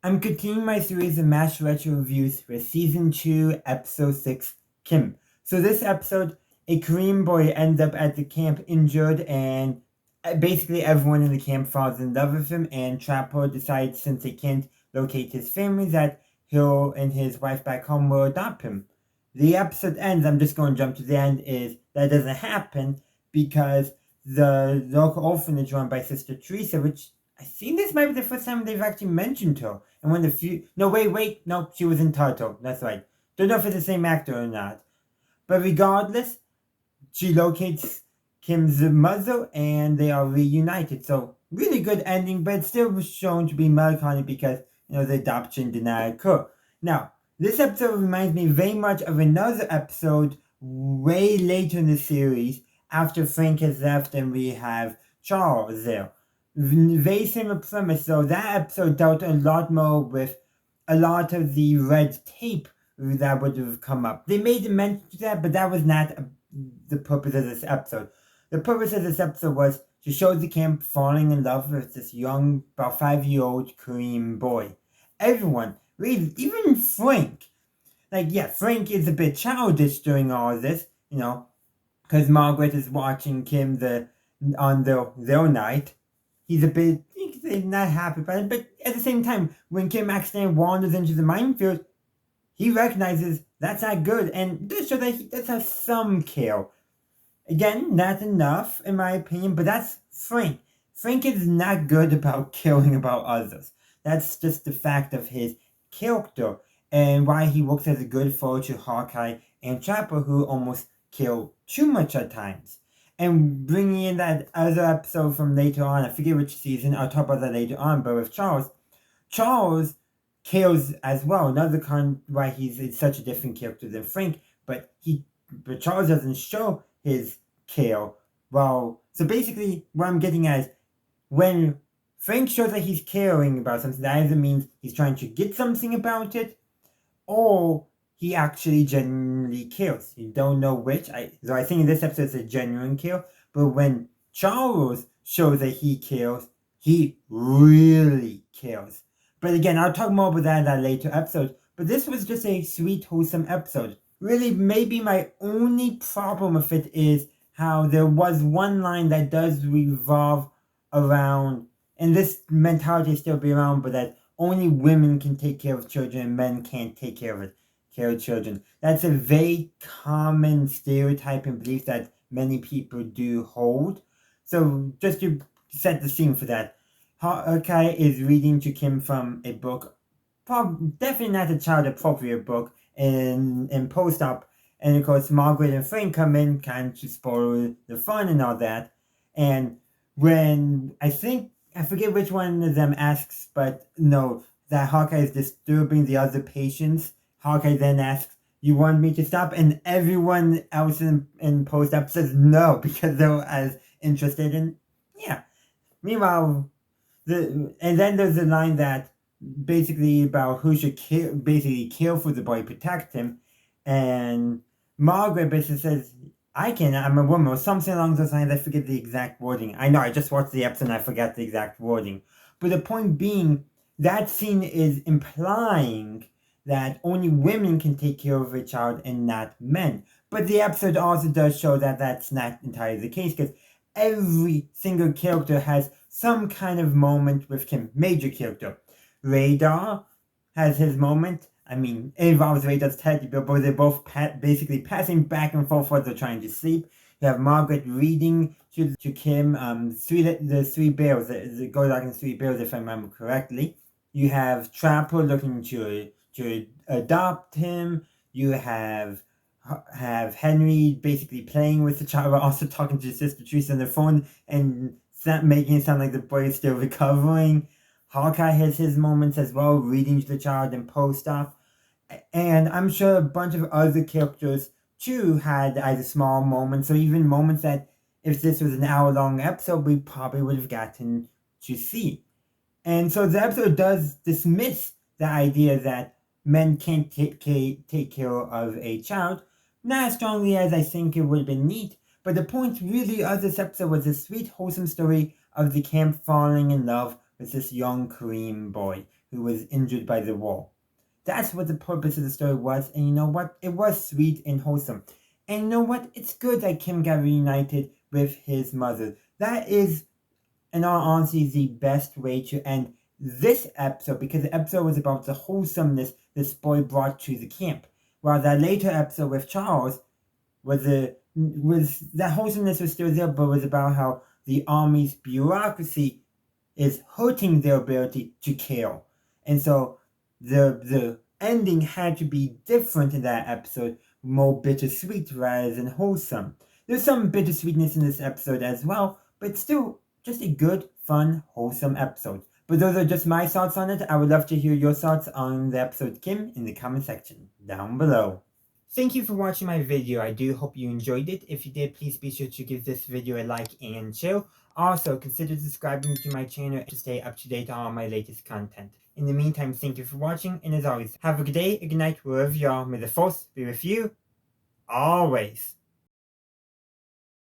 I'm continuing my series of MASH retro reviews for season 2, episode 6, Kim. So this episode, a Korean boy ends up at the camp injured, and basically everyone in the camp falls in love with him, and Trappo decides, since they can't locate his family, that he'll and his wife back home will adopt him. The episode ends, I'm just going to jump to the end, is that doesn't happen because the local orphanage run by Sister Teresa, which I think this might be the first time they've actually mentioned her. And when the few, no, wait, no, she was in Turtle. That's right. Don't know if it's the same actor or not. But regardless, she locates Kim's mother and they are reunited. So really good ending, but it's still shown to be melancholy because the adoption did not occur. Now, this episode reminds me very much of another episode way later in the series after Frank has left and we have Charles there. Very similar premise, though. That episode dealt a lot more with a lot of the red tape that would have come up. They made a mention to that, but that was not the purpose of this episode. The purpose of this episode was to show the camp falling in love with this young, about 5-year-old Korean boy. Everyone, really, even Frank. Frank is a bit childish during all of this, because Margaret is watching Kim on their night. He's a bit not happy about it, but at the same time, when Kim accidentally wanders into the minefield, he recognizes that's not good and does show that he does have some care. Again, not enough in my opinion, but that's Frank. Frank is not good about caring about others. That's just the fact of his character and why he works as a good foe to Hawkeye and Trapper, who almost kill too much at times. And bringing in that other episode from later on, I forget which season, I'll talk about that later on, but with Charles kills as well. Another why he's such a different character than Frank, but Charles doesn't show his care. Well, so basically, what I'm getting at is when Frank shows that he's caring about something, that either means he's trying to get something about it, or he actually genuinely cares. You don't know which. So I think in this episode it's a genuine care, but when Charles shows that he cares, he really cares. But again, I'll talk more about that in that later episode. But this was just a sweet, wholesome episode. Really, maybe my only problem with it is how there was one line that does revolve around, and this mentality still be around, but that only women can take care of children and men can't take care of children. That's a very common stereotype and belief that many people do hold. So just to set the scene for that, Hawkeye is reading to Kim from a book, definitely not a child appropriate book, in post-op, and of course Margaret and Frank come in kind of to spoil the fun and all that. And when I forget which one of them asks, but no, that Hawkeye is disturbing the other patients. Hawkeye then asks, "You want me to stop?" And everyone else in post-op says no because they're as interested in, yeah. Meanwhile, and then there's a line that basically about who should basically kill for the boy, protect him, and Margaret basically says, I'm a woman," or something along those lines. I forget the exact wording. I know, I just watched the episode and I forgot the exact wording. But the point being, that scene is implying that only women can take care of a child and not men. But the episode also does show that that's not entirely the case, because every single character has some kind of moment with Kim. Major character. Radar has his moment. I mean, it involves Radar's teddy bear, but they're both basically passing back and forth while they're trying to sleep. You have Margaret reading to Kim the three bears, the Goldock and three bears, if I remember correctly. You have Trapper looking to adopt him. You have Henry basically playing with the child, but also talking to Sister Teresa on the phone and making it sound like the boy is still recovering. Hawkeye has his moments as well, reading to the child and post-op. And I'm sure a bunch of other characters too had either small moments or even moments that if this was an hour-long episode, we probably would have gotten to see. And so the episode does dismiss the idea that men can't take care of a child, not as strongly as I think it would have been neat, but the point really of this episode was a sweet, wholesome story of the camp falling in love with this young Korean boy. who was injured by the war. That's what the purpose of the story was, and you know what? It was sweet and wholesome. And you know what? It's good that Kim got reunited with his mother. That is, in all honesty, the best way to end this episode, because the episode was about the wholesomeness this boy brought to the camp. While that later episode with Charles was that wholesomeness was still there, but was about how the Army's bureaucracy is hurting their ability to kill. And so the ending had to be different in that episode, more bittersweet rather than wholesome. There's some bittersweetness in this episode as well, but still just a good, fun, wholesome episode. But those are just my thoughts on it. I would love to hear your thoughts on the episode Kim in the comment section down below. Thank you for watching my video. I do hope you enjoyed it. If you did, please be sure to give this video a like and share. Also, consider subscribing to my channel to stay up to date on all my latest content. In the meantime, thank you for watching, and as always, have a good day, a good night, wherever you are. May the force be with you, always.